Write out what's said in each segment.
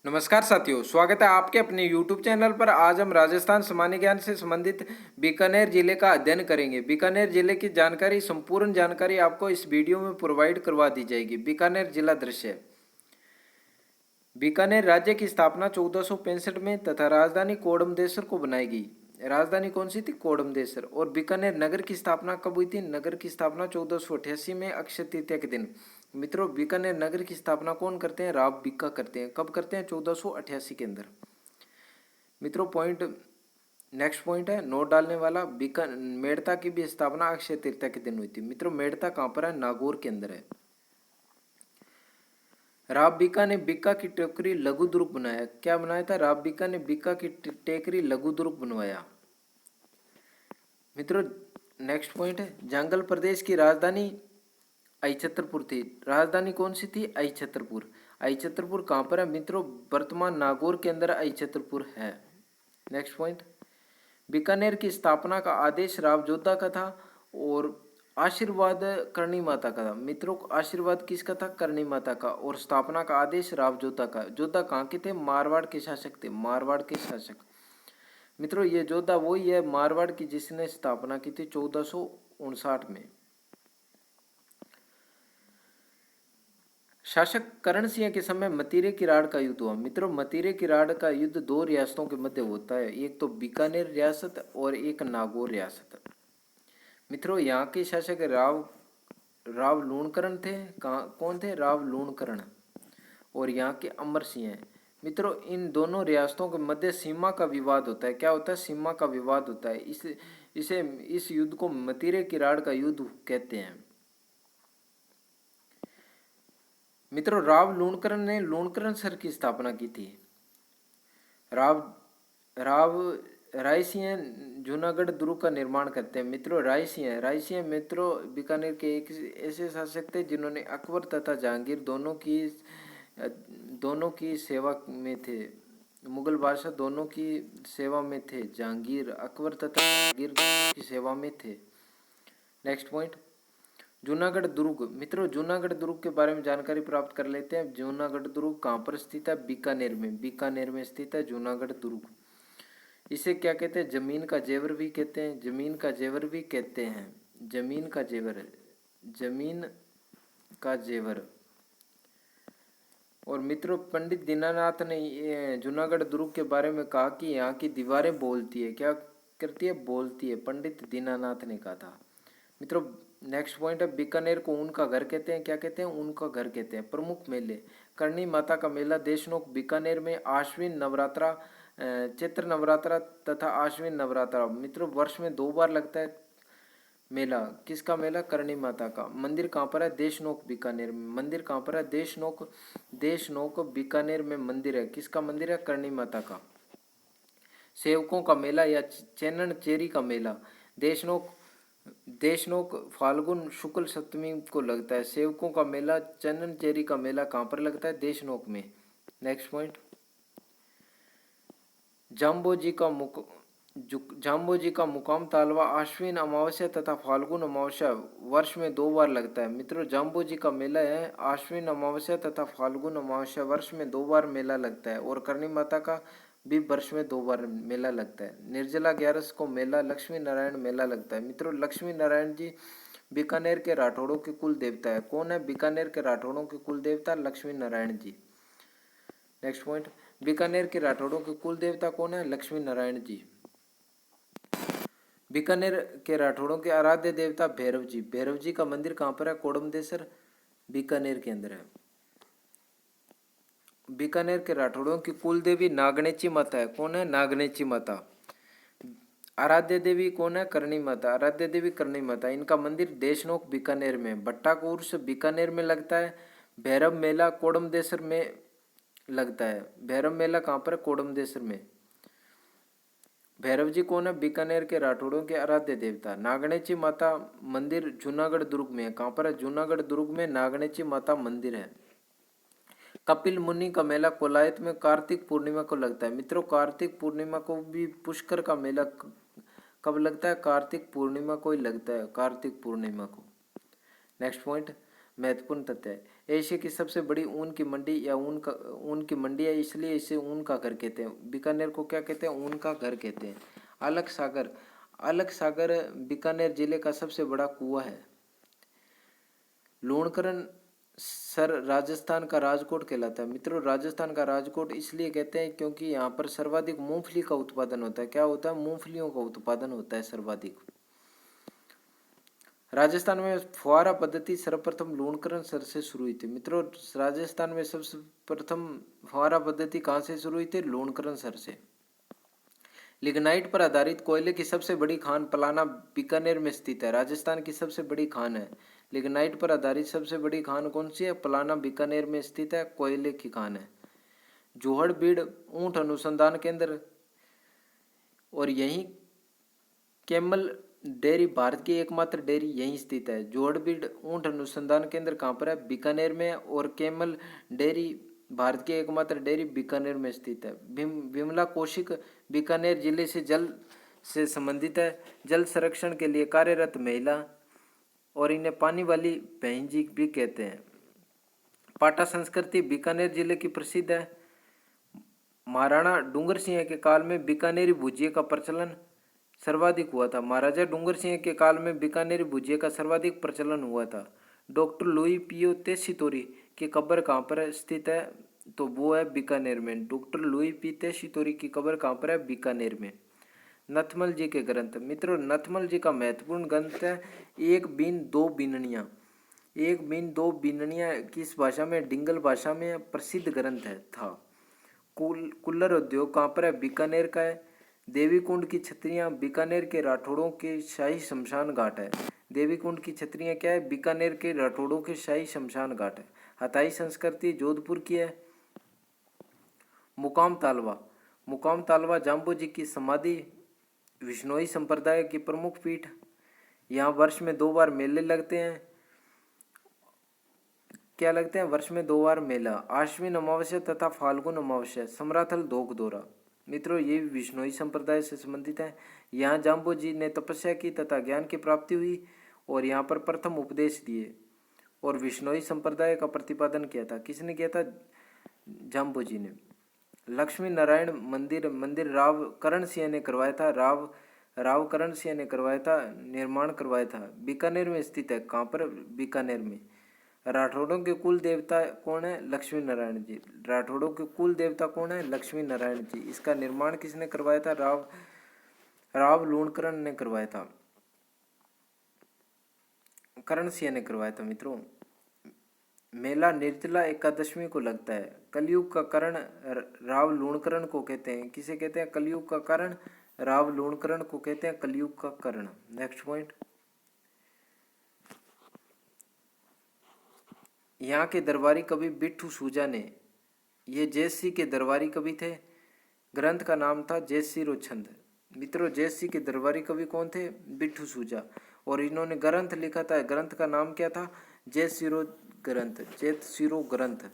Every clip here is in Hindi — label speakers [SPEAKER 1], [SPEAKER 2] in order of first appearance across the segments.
[SPEAKER 1] नमस्कार साथियों, स्वागत है आपके अपने YouTube चैनल पर। आज हम राजस्थान सामान्य ज्ञान से संबंधित बीकानेर जिले का अध्ययन करेंगे। बीकानेर जिले की जानकारी, संपूर्ण जानकारी आपको इस वीडियो में प्रोवाइड करवा दी जाएगी। बीकानेर जिला दृश्य। बीकानेर राज्य की स्थापना 1465 में तथा राजधानी कोडमदेसर को बनाई गई। राजधानी कौन सी थी? कोडमदेसर। और बीकानेर नगर की स्थापना कब हुई थी? नगर की स्थापना 1488 में अक्षय तृतीया के दिन। मित्रों, बीकानेर नगर की स्थापना कौन करते हैं? राव बीका करते हैं। कब करते हैं? 1488 के अंदर। मित्रों, पॉइंट नेक्स्ट पॉइंट है नोट डालने वाला। बीका मेड़ता की भी स्थापना अक्षय तृतीया के दिन हुई थी। मित्रों, मेड़ता कहाँ पर है? नागौर के अंदर है। राव बीका ने बीका की टेकरी लघु दुर्ग बनाया। क्या बनाया था? राव बीका ने बीका की टेकरी लघु दुर्ग बनवाया। मित्रों, नेक्स्ट पॉइंट है जंगल प्रदेश की राजधानी अहिछत्रपुर थी। राजधानी कौन सी थी? अहिछत्रपुर। अहिछत्रपुर कहाँ पर है? मित्रों, वर्तमान नागौर के अंदर अहिछत्रपुर है। नेक्स्ट पॉइंट, बीकानेर की स्थापना का आदेश राव जोधा का था और आशीर्वाद करणी माता का था। मित्रों, आशीर्वाद किसका था? करणी माता का। और स्थापना का आदेश राव जोधा का। जोधा कहाँ के थे? मारवाड़ के शासक थे। मारवाड़ के शासक। मित्रों, ये जोधा वही है मारवाड़ की जिसने स्थापना की थी 1459 में। शासक करण सिंह के समय मतीरे किराड़ का युद्ध हुआ। मित्रों, मतीरे किराड़ का युद्ध दो रियासतों के मध्य होता है, एक तो बीकानेर रियासत और एक नागौर रियासत। मित्रों, यहाँ के शासक राव लूणकरण थे। कौन थे? राव लूणकरण। और यहाँ के अमर सिंह हैं। मित्रों, इन दोनों रियासतों के मध्य सीमा का विवाद होता है। क्या होता है? सीमा का विवाद होता है। इस युद्ध को मतीरे किराड़ का युद्ध कहते हैं। मित्रों, राव लूणकरण ने लूणकरण सर की स्थापना की थी। राव राव रायसिंह जूनागढ़ दुर्ग का निर्माण करते हैं। मित्रों, रायसिंह मित्रों बीकानेर के एक ऐसे शासक थे जिन्होंने अकबर तथा जहांगीर दोनों की सेवा में थे। मुगल बादशाह दोनों की सेवा में थे। जहांगीर, अकबर तथा जहांगीर की सेवा में थे। नेक्स्ट पॉइंट, जूनागढ़ दुर्ग। मित्रों, जूनागढ़ दुर्ग के बारे में जानकारी प्राप्त कर लेते हैं। जूनागढ़ दुर्ग कहाँ पर स्थित है? बीकानेर में। बीकानेर में स्थित है जूनागढ़ दुर्ग। इसे क्या कहते हैं? जमीन का जेवर भी कहते हैं। जमीन का जेवर भी कहते हैं। जमीन का जेवर, जमीन का जेवर। और मित्रों, पंडित दीनानाथ ने जूनागढ़ दुर्ग के बारे में कहा कि यहाँ की दीवारें बोलती है। क्या करती है? बोलती है। पंडित दीनानाथ ने कहा था। मित्रों, नेक्स्ट पॉइंट है बीकानेर को ऊन का घर कहते हैं। क्या कहते हैं? ऊन का घर कहते हैं। प्रमुख मेले, करणी माता का मेला देशनोक बीकानेर में आश्विन नवरात्रा, चैत्र नवरात्रा तथा आश्विन नवरात्रा। मित्रों, वर्ष में 2 बार लगता है मेला। किसका मेला? करणी माता का। मंदिर कहाँ पर है? देशनोक बीकानेर में। मंदिर कहाँ पर है? देशनोक बीकानेर में मंदिर है। किसका मंदिर है? करणी माता का। सेवकों का मेला या चैनन चेरी का मेला देशनोक फाल्गुन शुक्ल सप्तमी को लगता है। सेवकों का मेला चंदन चेरी का मेला कहाँ पर लगता है? देशनोक में। नेक्स्ट पॉइंट, जाम्बो जी का मुकाम तालवा आश्विन अमावस्या तथा फाल्गुन अमावस्या वर्ष में 2 बार लगता है। मित्रों, जाम्बो जी का मेला है आश्विन अमावस्या तथा फाल्गुन अमावस्या वर्ष में 2 बार मेला लगता है। और करणी माता का भी वर्ष में 2 बार मेला लगता है। निर्जला 11 को मेला लक्ष्मी नारायण मेला लगता है। मित्रों, लक्ष्मी नारायण जी बीकानेर के राठौड़ों के कुल देवता है। कौन है बीकानेर के राठौड़ों के कुल देवता? लक्ष्मी नारायण जी। नेक्स्ट पॉइंट, बीकानेर के राठौड़ों के कुल देवता कौन है? लक्ष्मी नारायण जी। बीकानेर के राठौड़ों के आराध्य देवता भैरव जी। भैरव जी का मंदिर कहाँ पर है? कोडमदेसर, बीकानेर के अंदर है। बीकानेर के राठौड़ों की कुल देवी नागनेची माता है। कौन है? नागनेची माता। आराध्य देवी कौन है? करणी माता। आराध्य देवी करणी माता। इनका मंदिर देशनोक बीकानेर में। भट्टा का उर्स बीकानेर में लगता है। भैरव मेला कोडमदेसर में लगता है। भैरव मेला कहाँ पर है? कोडमदेसर में। भैरव जी कौन है? बीकानेर के राठौड़ों के आराध्य देवता। नागनेची माता मंदिर जूनागढ़ दुर्ग में है। कहाँ पर है? जूनागढ़ दुर्ग में नागनेची माता मंदिर है। कपिल मुनि का मेला कोलायत में कार्तिक पूर्णिमा को लगता है। मित्रों, कार्तिक पूर्णिमा को भी पुष्कर का मेला कब लगता है? कार्तिक पूर्णिमा को ही लगता है। कार्तिक पूर्णिमा को। नेक्स्ट पॉइंट, महत्वपूर्ण तथ्य है एशिया की सबसे बड़ी ऊन की मंडी या ऊन की मंडी है, इसलिए इसे ऊन का घर कहते हैं। बीकानेर को क्या कहते हैं? ऊन का घर कहते हैं। अलग सागर, अलग सागर बीकानेर जिले का सबसे बड़ा कुआं है। लूणकरण सर राजस्थान का राजकोट कहलाता है। मित्रों, राजस्थान का राजकोट इसलिए कहते हैं क्योंकि यहाँ पर सर्वाधिक मूंगफली का उत्पादन होता है। क्या होता है? मूंगफलियों का उत्पादन होता है सर्वाधिक। राजस्थान में फुहारा पद्धति सर्वप्रथम लूणकरण सर से शुरू हुई थी। मित्रों, राजस्थान में सबसे प्रथम फुहारा पद्धति कहाँ से शुरू हुई थी? लूणकरण सर से। लिग्नाइट पर आधारित कोयले की सबसे बड़ी खान पलाना बीकानेर में स्थित है। राजस्थान की सबसे बड़ी खान है। लिग्नाइट पर आधारित सबसे बड़ी खान कौन सी है? पलाना बीकानेर में स्थित है, कोयले की खान है। जोहड़बीड़ ऊंट अनुसंधान केंद्र और यही कैमल डेयरी भारत की एकमात्र डेयरी यहीं स्थित है। जोहड़बीड़ ऊंट अनुसंधान केंद्र कहाँ पर है? बीकानेर में। और कैमल डेयरी भारत की एकमात्र डेयरी बीकानेर में स्थित है। विमला कौशिक बीकानेर जिले से जल से संबंधित है। जल संरक्षण के लिए कार्यरत महिला और इन्हें पानी वाली बहन जी भी कहते हैं। पाटा संस्कृति बीकानेर जिले की प्रसिद्ध है। महाराणा डूंगर सिंह के काल में बीकानेरी भुजिया का प्रचलन सर्वाधिक हुआ था। महाराजा डूंगर सिंह के काल में बीकानेरी भुजिया का सर्वाधिक प्रचलन हुआ था। डॉक्टर लुई पियो तेसितोरी की कब्र कहाँ पर स्थित है? तो वो है बीकानेर में। डॉक्टर लुई पी तेसितोरी की कब्र कहाँ पर है? बीकानेर में। नथमल जी के ग्रंथ। मित्रों, नथमल जी का महत्वपूर्ण ग्रंथ है एक बीन दो बीननियाँ। एक बीन दो बीननियाँ किस भाषा में? डिंगल भाषा में प्रसिद्ध ग्रंथ है था। कुल्लर उद्योग कहाँ पर है? बीकानेर का है। देवी कुंड की छतरियाँ बीकानेर के राठौड़ों के शाही शमशान घाट है। देवी कुंड की छतरियाँ क्या है? बीकानेर के राठौड़ों के शाही शमशान घाट है। हथाई संस्कृति जोधपुर की है। मुकाम तालवा, मुकाम तालवा जाम्बू जी की समाधि विश्नोई संप्रदाय की प्रमुख पीठ। यहाँ वर्ष में 2 बार मेले लगते हैं। क्या लगते हैं? वर्ष में 2 बार मेला, आश्विन अमावस्या तथा फाल्गुन अमावस्या। समराथल दोक दौरा। मित्रों, ये विश्नोई संप्रदाय से संबंधित है। यहाँ जाम्बो जी ने तपस्या की तथा ज्ञान की प्राप्ति हुई और यहाँ पर प्रथम उपदेश दिए और विश्नोई संप्रदाय का प्रतिपादन किया था। किसने किया था? जाम्बो जी ने। लक्ष्मी नारायण मंदिर राव करण सिंह ने करवाया था। राव करण सिंह ने करवाया था, निर्माण करवाया था। बीकानेर में स्थित है। कहाँ पर? बीकानेर में। राठौड़ों के कुल देवता कौन है? लक्ष्मी नारायण जी। राठौड़ों के कुल देवता कौन है? लक्ष्मी नारायण जी। इसका निर्माण किसने करवाया था? राव लूणकरण ने करवाया था, करण सिंह ने करवाया था। मित्रों, मेला निर्जला एकादशमी को लगता है। कलयुग का कारण राव लूणकरण को कहते हैं। किसे कहते हैं? कलयुग का कारण राव लूणकरण को कहते हैं कलयुग का कारण। नेक्स्ट पॉइंट, यहाँ के दरबारी कवि बिट्ठू सूजा ने, ये जयसी के दरबारी कवि थे। ग्रंथ का नाम था जयसिरो छंद। मित्रों, जयसी के दरबारी कवि कौन थे? बिट्ठू सूजा। और इन्होंने ग्रंथ लिखा था। ग्रंथ का नाम क्या था? जयसिरो ग्रंथ, जयसिरो ग्रंथ।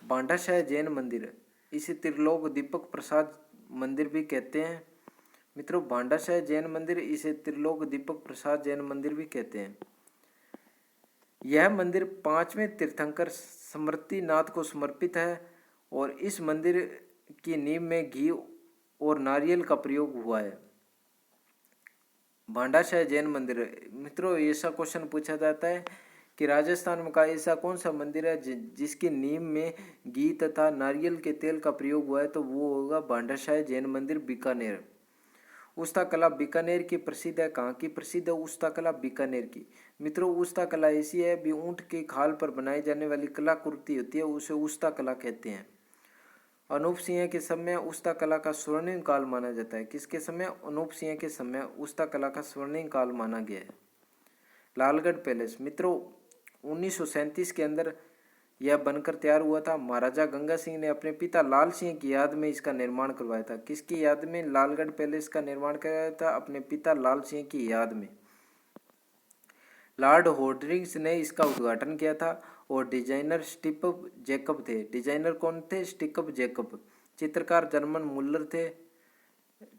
[SPEAKER 1] भांडाशाह जैन मंदिर, इसे त्रिलोक दीपक प्रसाद मंदिर भी कहते हैं। मित्रों, भांडाशाह जैन मंदिर, इसे त्रिलोक दीपक प्रसाद जैन मंदिर भी कहते हैं। यह मंदिर 5वें तीर्थंकर स्मृतिनाथ को समर्पित है और इस मंदिर की नींव में घी और नारियल का प्रयोग हुआ है। भांडाशाह जैन मंदिर। मित्रों, ऐसा क्वेश्चन पूछा जाता है कि राजस्थान में का ऐसा कौन सा मंदिर है जिसकी नींव में घी तथा नारियल के तेल का प्रयोग हुआ है? तो वो होगा भांडाशाह जैन मंदिर, बीकानेर। उस्ता कला बीकानेर की प्रसिद्ध है। कहाँ की प्रसिद्ध है? उस्ता कला बीकानेर की। मित्रों, उस्ता कला ऐसी है भी ऊंट के खाल पर बनाई जाने वाली कलाकृति होती है, उसे उस्ता कला कहते हैं। अनूप सिंह के समय उस्ता कला का स्वर्णिम काल माना जाता है। किसके समय? अनूप सिंह के समय उस्ता कला का स्वर्णिम काल माना गया है। लालगढ़ पैलेस। मित्रों, 1937 के अंदर यह बनकर तैयार हुआ था। महाराजा गंगा सिंह ने अपने पिता लाल सिंह की याद में इसका निर्माण करवाया था। किसकी याद में लालगढ़ पैलेस का निर्माण करवाया था? अपने पिता लाल सिंह की याद में। लॉर्ड होर्डिंग्स ने इसका उद्घाटन किया था और डिजाइनर स्टिकअप जैकब थे। डिजाइनर कौन थे? Stick-up Jacob. चित्रकार जर्मन मुल्लर थे।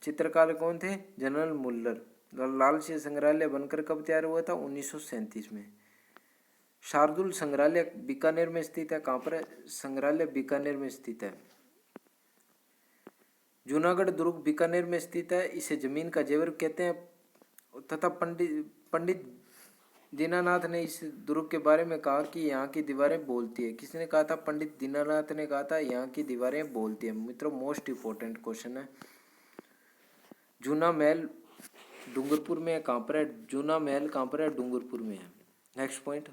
[SPEAKER 1] चित्रकार कौन थे? General Muller. लाल सिंह संग्रहालय बनकर कब तैयार हुआ था? 1937 में। शार्दुल संग्रहालय बीकानेर में स्थित है। कहाँ पर है? संग्रहालय बीकानेर में स्थित है। जूनागढ़ दुर्ग बीकानेर में स्थित है। इसे जमीन का जेवर कहते हैं तथा पंडित दीनानाथ ने इस दुर्ग के बारे में कहा कि यहाँ की दीवारें बोलती है। किसने कहा था? पंडित दीनानाथ ने कहा था यहाँ की दीवारें बोलती है। मित्रों, मोस्ट इंपॉर्टेंट क्वेश्चन है। जूना महल डूंगरपुर में है। कहाँ पर है? जूना महल कहाँ पर है? डूंगरपुर में है। नेक्स्ट पॉइंट,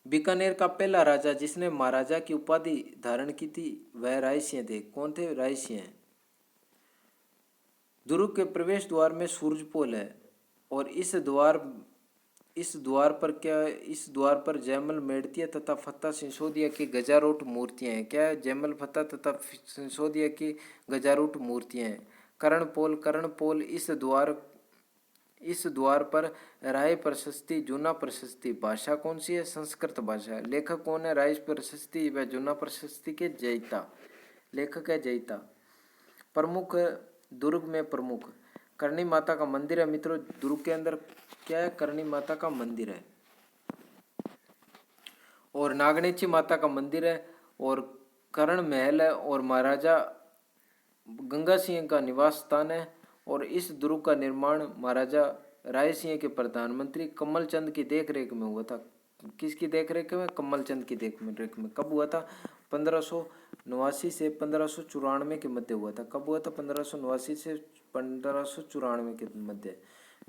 [SPEAKER 1] बीकानेर का पहला राजा जिसने महाराजा की उपाधि धारण की थी वह राय सिंह थे। कौन थे? राय सिंह। दुर्ग के प्रवेश द्वार में सूरजपोल है और इस द्वार पर जयमल मेड़तिया तथा फत्ता सिसोदिया की गजारूढ़ मूर्तियां हैं। क्या है? जयमल, फत्ता तथा सिसोदिया की गजारूढ़ मूर्तियां हैं। कर्णपोल इस द्वार पर राय प्रशस्ति, जूना प्रशस्ति। भाषा कौन सी है? संस्कृत भाषा। लेखक कौन है? राय प्रशस्ति व जूना प्रशस्ति के जयिता। लेखक है जयिता। प्रमुख दुर्ग में प्रमुख करणी माता का मंदिर है। मित्रों, दुर्ग के अंदर क्या है? करणी माता का मंदिर है और नागनेची माता का मंदिर है और कर्ण महल है और महाराजा गंगा सिंह का निवास स्थान है। और इस दुर्ग का निर्माण महाराजा राय सिंह के प्रधानमंत्री कमल चंद की देखरेख में हुआ था। किसकी देखरेख में? कमल चंद की देखरेख में। कब हुआ था? 1589 से 1594 के मध्य हुआ था। कब हुआ था? 1589 से 1594 के मध्य।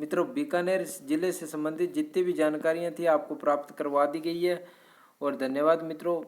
[SPEAKER 1] मित्रों, बीकानेर जिले से संबंधित जितनी भी जानकारियां थी आपको प्राप्त करवा दी गई है। और धन्यवाद मित्रों।